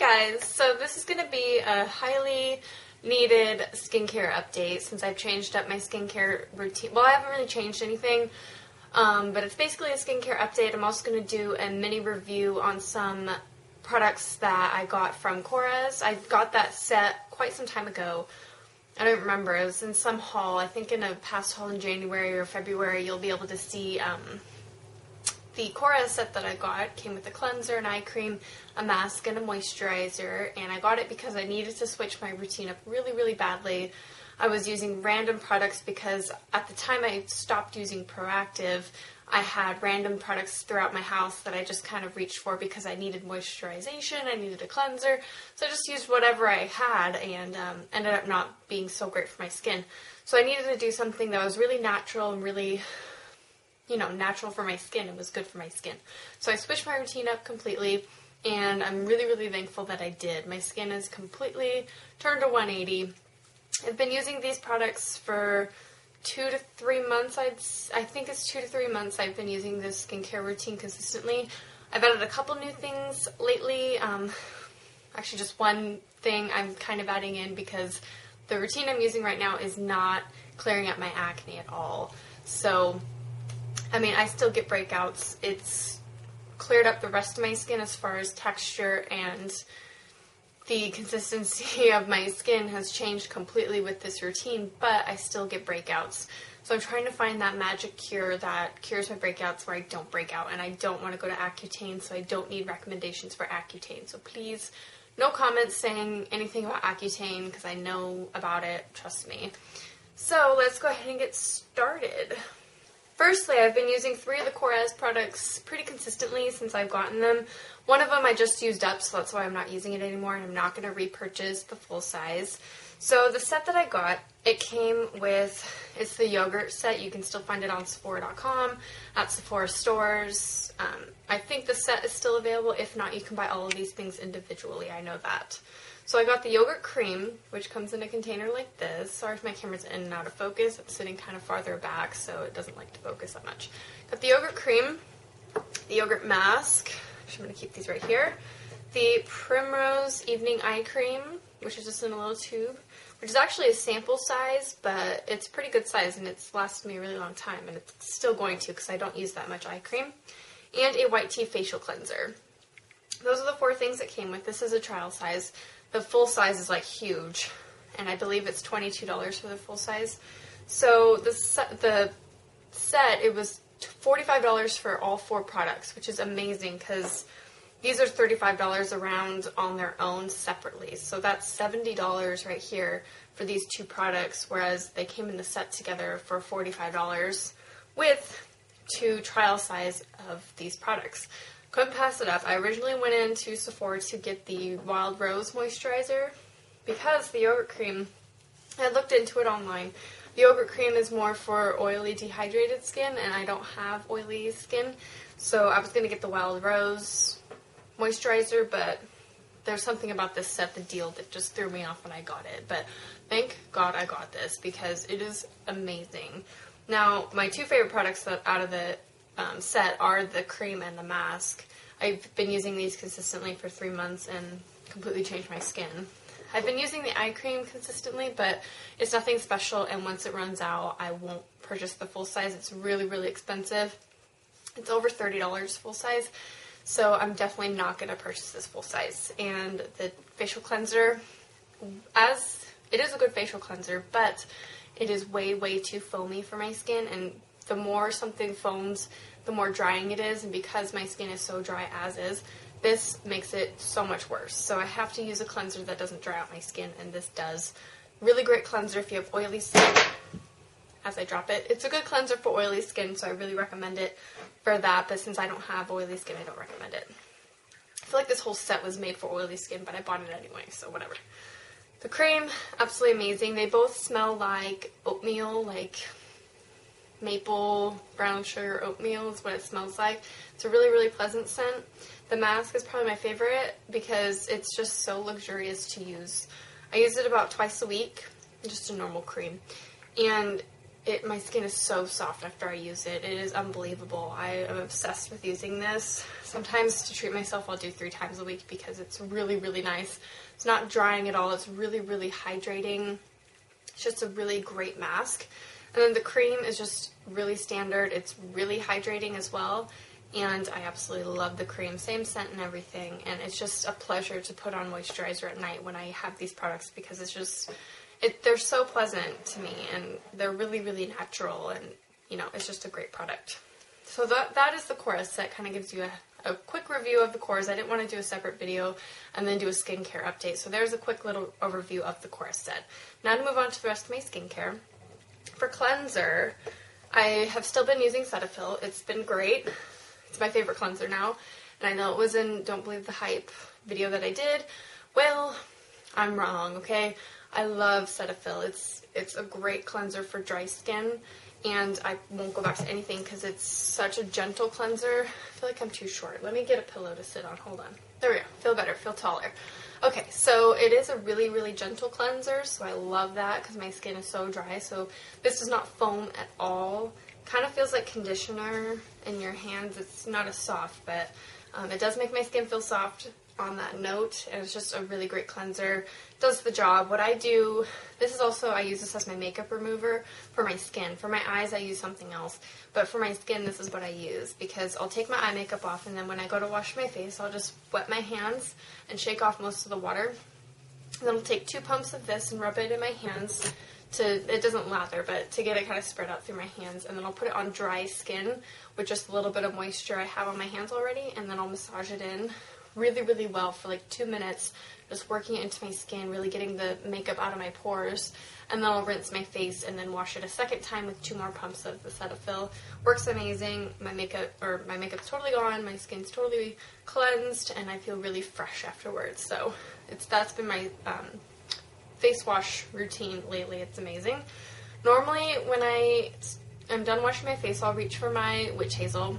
guys, so this is going to be a highly needed skincare update since I've changed up my skincare routine. Well, I haven't really changed anything, but it's basically a skincare update. I'm also going to do a mini review on some products that I got from Korres. I got that set quite some time ago. I don't remember. It was in some haul. I think in a past haul in January or February you'll be able to see the Korres set that I got. Came with a cleanser, an eye cream, a mask, and a moisturizer, and I got it because I needed to switch my routine up really, really badly. I was using random products because at the time I stopped using Proactive, I had random products throughout my house that I just kind of reached for because I needed moisturization, I needed a cleanser, so I just used whatever I had and ended up not being so great for my skin. So I needed to do something that was really natural and really, natural for my skin. It was good for my skin. So I switched my routine up completely, and I'm really, really thankful that I did. My skin is completely turned a 180. I've been using these products for 2 to 3 months. I think it's 2 to 3 months I've been using this skincare routine consistently. I've added a couple new things lately. Actually, just one thing I'm kind of adding in because the routine I'm using right now is not clearing up my acne at all. So I still get breakouts. It's cleared up the rest of my skin as far as texture, and the consistency of my skin has changed completely with this routine, but I still get breakouts. So I'm trying to find that magic cure that cures my breakouts where I don't break out, and I don't want to go to Accutane, so I don't need recommendations for Accutane. So please, no comments saying anything about Accutane because I know about it, trust me. So let's go ahead and get started. Firstly, I've been using 3 of the Korres products pretty consistently since I've gotten them. One of them I just used up, so that's why I'm not using it anymore, and I'm not going to repurchase the full size. So the set that I got, it came with, it's the yogurt set. You can still find it on Sephora.com, at Sephora stores. I think the set is still available. If not, you can buy all of these things individually. I know that. So I got the yogurt cream, which comes in a container like this. Sorry if my camera's in and out of focus. It's sitting kind of farther back, so it doesn't like to focus that much. Got the yogurt cream, the yogurt mask, which I'm going to keep these right here, the Primrose Evening Eye Cream, which is just in a little tube, which is actually a sample size, but it's pretty good size, and it's lasted me a really long time, and it's still going to because I don't use that much eye cream, and a white tea facial cleanser. Those are the 4 things that came with. This is a trial size. The full size is like huge, and I believe it's $22 for the full size. So the set, it was $45 for all 4 products, which is amazing because these are $35 around on their own separately. So that's $70 right here for these 2 products, whereas they came in the set together for $45 with 2 trial size of these products. Couldn't pass it up. I originally went into Sephora to get the Wildrose Moisturizer because the yogurt cream, I looked into it online. The yogurt cream is more for oily, dehydrated skin, and I don't have oily skin, so I was going to get the Wildrose Moisturizer, but there's something about this set, the deal, that just threw me off when I got it. But thank God I got this because it is amazing. Now, my 2 favorite products out of the set are the cream and the mask. I've been using these consistently for 3 months and completely changed my skin. I've been using the eye cream consistently, but it's nothing special, and once it runs out, I won't purchase the full size. It's really, really expensive. It's over $30 full size, so I'm definitely not going to purchase this full size. And the facial cleanser, as it is a good facial cleanser, but it is way, way too foamy for my skin, and the more something foams, the more drying it is, and because my skin is so dry as is, this makes it so much worse. So I have to use a cleanser that doesn't dry out my skin, and this does. Really great cleanser if you have oily skin. As I drop it, it's a good cleanser for oily skin, so I really recommend it for that, but since I don't have oily skin, I don't recommend it. I feel like this whole set was made for oily skin, but I bought it anyway, so whatever. The cream, absolutely amazing. They both smell like oatmeal, like maple brown sugar oatmeal is what it smells like. It's a really, really pleasant scent. The mask is probably my favorite because it's just so luxurious to use. I use it about twice a week, just a normal cream. And my skin is so soft after I use it. It is unbelievable. I am obsessed with using this. Sometimes to treat myself, I'll do 3 times a week because it's really, really nice. It's not drying at all. It's really, really hydrating. It's just a really great mask. And then the cream is just really standard. It's really hydrating as well. And I absolutely love the cream. Same scent and everything. And it's just a pleasure to put on moisturizer at night when I have these products because it's just... they're so pleasant to me, and they're really, really natural, and, you know, it's just a great product. So that is the Korres set. Kind of gives you a quick review of the Korres. I didn't want to do a separate video and then do a skincare update, so there's a quick little overview of the Korres set. Now to move on to the rest of my skincare. For cleanser, I have still been using Cetaphil. It's been great. It's my favorite cleanser now, and I know it was in Don't Believe the Hype video that I did. Well, I'm wrong, okay? I love Cetaphil. It's a great cleanser for dry skin, and I won't go back to anything because it's such a gentle cleanser. I feel like I'm too short. Let me get a pillow to sit on. Hold on. There we go. Feel better. Feel taller. Okay, so it is a really, really gentle cleanser, so I love that because my skin is so dry. So this does not foam at all. Kind of feels like conditioner in your hands. It's not as soft, but it does make my skin feel soft on that note, and it's just a really great cleanser. Does the job. What I do, this is also, I use this as my makeup remover for my skin. For my eyes, I use something else, but for my skin, this is what I use, because I'll take my eye makeup off, and then when I go to wash my face, I'll just wet my hands and shake off most of the water, and then I'll take 2 pumps of this and rub it in my hands it doesn't lather, but to get it kind of spread out through my hands, and then I'll put it on dry skin with just a little bit of moisture I have on my hands already, and then I'll massage it in really, really well for like 2 minutes, just working it into my skin, really getting the makeup out of my pores, and then I'll rinse my face and then wash it a second time with 2 more pumps of the Cetaphil. Works amazing. My makeup's totally gone, my skin's totally cleansed, and I feel really fresh afterwards. So that's been my face wash routine lately. It's amazing. Normally when I'm done washing my face, I'll reach for my witch hazel,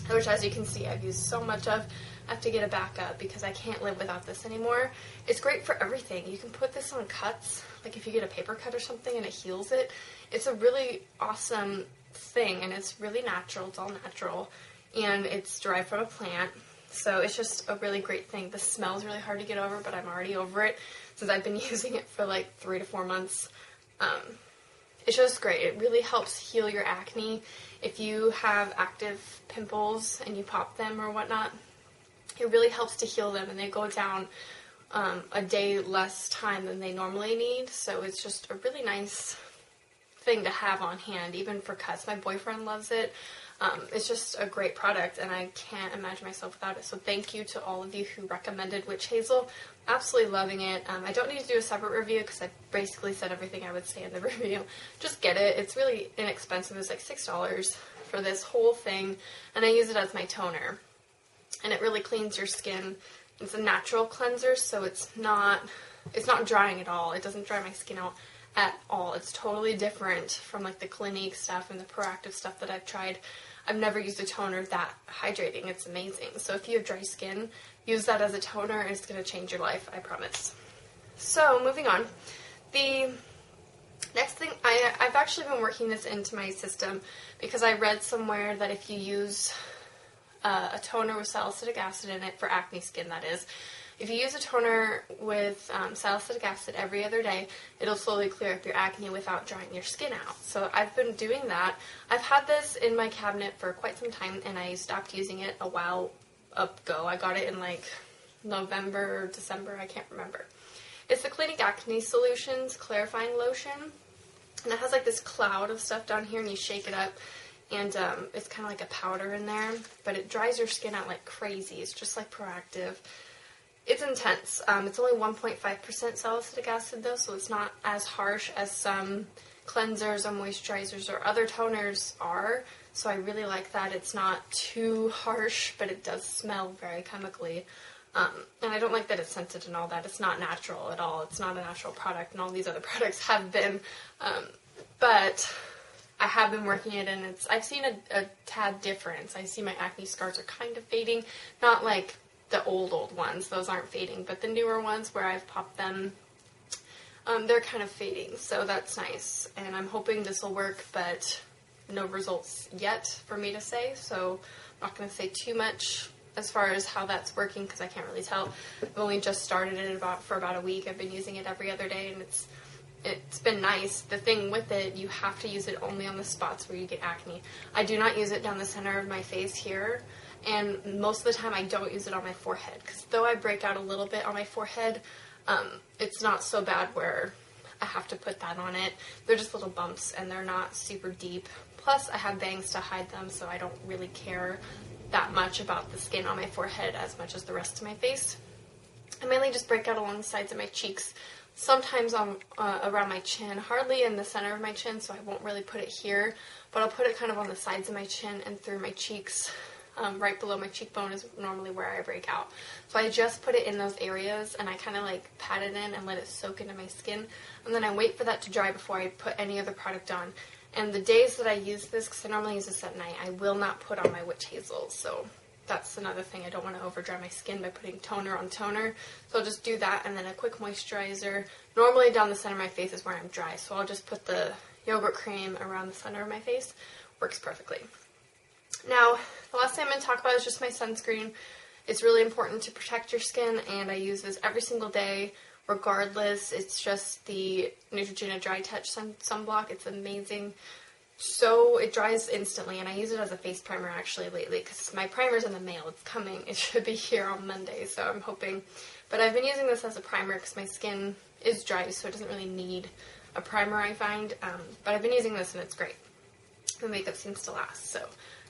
which, as you can see, I've used so much of. I have to get a backup because I can't live without this anymore. It's great for everything. You can put this on cuts, like if you get a paper cut or something and it heals it. It's a really awesome thing, and it's really natural. It's all natural, and it's derived from a plant, so it's just a really great thing. The smell's really hard to get over, but I'm already over it since I've been using it for like 3 to 4 months. It's just great. It really helps heal your acne. If you have active pimples and you pop them or whatnot, it really helps to heal them, and they go down a day less time than they normally need. So it's just a really nice thing to have on hand, even for cuts. My boyfriend loves it. It's just a great product, and I can't imagine myself without it. So thank you to all of you who recommended witch hazel. Absolutely loving it. I don't need to do a separate review because I basically said everything I would say in the review. Just get it. It's really inexpensive. It's like $6 for this whole thing, and I use it as my toner. And it really cleans your skin. It's a natural cleanser, so it's not drying at all. It doesn't dry my skin out at all. It's totally different from like the Clinique stuff and the Proactive stuff that I've tried. I've never used a toner that hydrating. It's amazing. So if you have dry skin, use that as a toner, and it's going to change your life, I promise. So moving on. The next thing, I've actually been working this into my system because I read somewhere that if you use a toner with salicylic acid in it, for acne skin that is, if you use a toner with salicylic acid every other day, it'll slowly clear up your acne without drying your skin out. So I've been doing that. I've had this in my cabinet for quite some time, and I stopped using it a while ago. I got it in like November or December, I can't remember. It's the Clinique Acne Solutions Clarifying Lotion, and it has like this cloud of stuff down here, and you shake it up, and it's kind of like a powder in there, but it dries your skin out like crazy. It's just like Proactive. It's intense. It's only 1.5% salicylic acid though, so it's not as harsh as some cleansers or moisturizers or other toners are, so I really like that. It's not too harsh, but it does smell very chemically. And I don't like that it's scented and all that. It's not natural at all. It's not a natural product, and all these other products have been. But I have been working it, and I've seen a tad difference. I see my acne scars are kind of fading. Not like the old ones. Those aren't fading. But the newer ones where I've popped them, they're kind of fading, so that's nice. And I'm hoping this will work, but no results yet for me to say, so I'm not going to say too much as far as how that's working because I can't really tell. I've only just started it for about a week. I've been using it every other day, and it's been nice. The thing with it, you have to use it only on the spots where you get acne. I do not use it down the center of my face here, and most of the time I don't use it on my forehead, because though I break out a little bit on my forehead, it's not so bad where I have to put that on it. They're just little bumps, and they're not super deep. Plus, I have bangs to hide them, so I don't really care that much about the skin on my forehead as much as the rest of my face. I mainly just break out along the sides of my cheeks, sometimes on around my chin, hardly in the center of my chin, so I won't really put it here, but I'll put it kind of on the sides of my chin and through my cheeks. Right below my cheekbone is normally where I break out. So I just put it in those areas, and I kind of like pat it in and let it soak into my skin, and then I wait for that to dry before I put any other product on. And the days that I use this, because I normally use this at night, I will not put on my witch hazel, so that's another thing. I don't want to over dry my skin by putting toner on toner, so I'll just do that, and then a quick moisturizer. Normally down the center of my face is where I'm dry, so I'll just put the yogurt cream around the center of my face. Works perfectly. Now, the last thing I'm going to talk about is just my sunscreen. It's really important to protect your skin, and I use this every single day, regardless. It's just the Neutrogena Dry Touch sunblock. It's amazing. So it dries instantly, and I use it as a face primer actually lately, because my primer's in the mail. It's coming. It should be here on Monday, so I'm hoping. But I've been using this as a primer because my skin is dry, so it doesn't really need a primer, I find. But I've been using this, and it's great. The makeup seems to last, so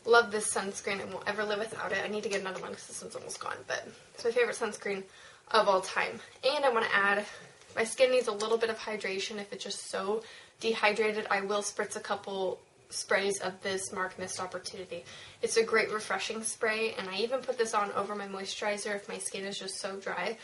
love this sunscreen. I won't ever live without it. I need to get another one because this one's almost gone, but it's my favorite sunscreen of all time. And I want to add, my skin needs a little bit of hydration. If it's just so dehydrated, I will spritz a couple sprays of this Mark Mist Opportunity. It's a great refreshing spray, and I even put this on over my moisturizer if my skin is just so dry.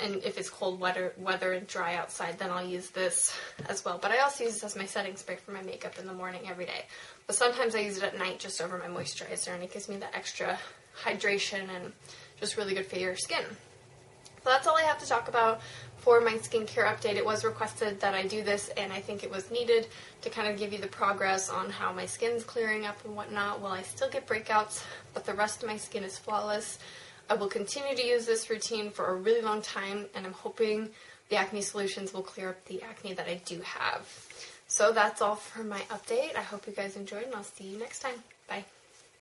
And if it's cold weather and dry outside, then I'll use this as well. But I also use this as my setting spray for my makeup in the morning every day. But sometimes I use it at night just over my moisturizer, and it gives me that extra hydration and just really good for your skin. So that's all I have to talk about for my skincare update. It was requested that I do this, and I think it was needed to kind of give you the progress on how my skin's clearing up and whatnot. Well, I still get breakouts, but the rest of my skin is flawless. I will continue to use this routine for a really long time, and I'm hoping the acne solutions will clear up the acne that I do have. So that's all for my update. I hope you guys enjoyed, and I'll see you next time. Bye.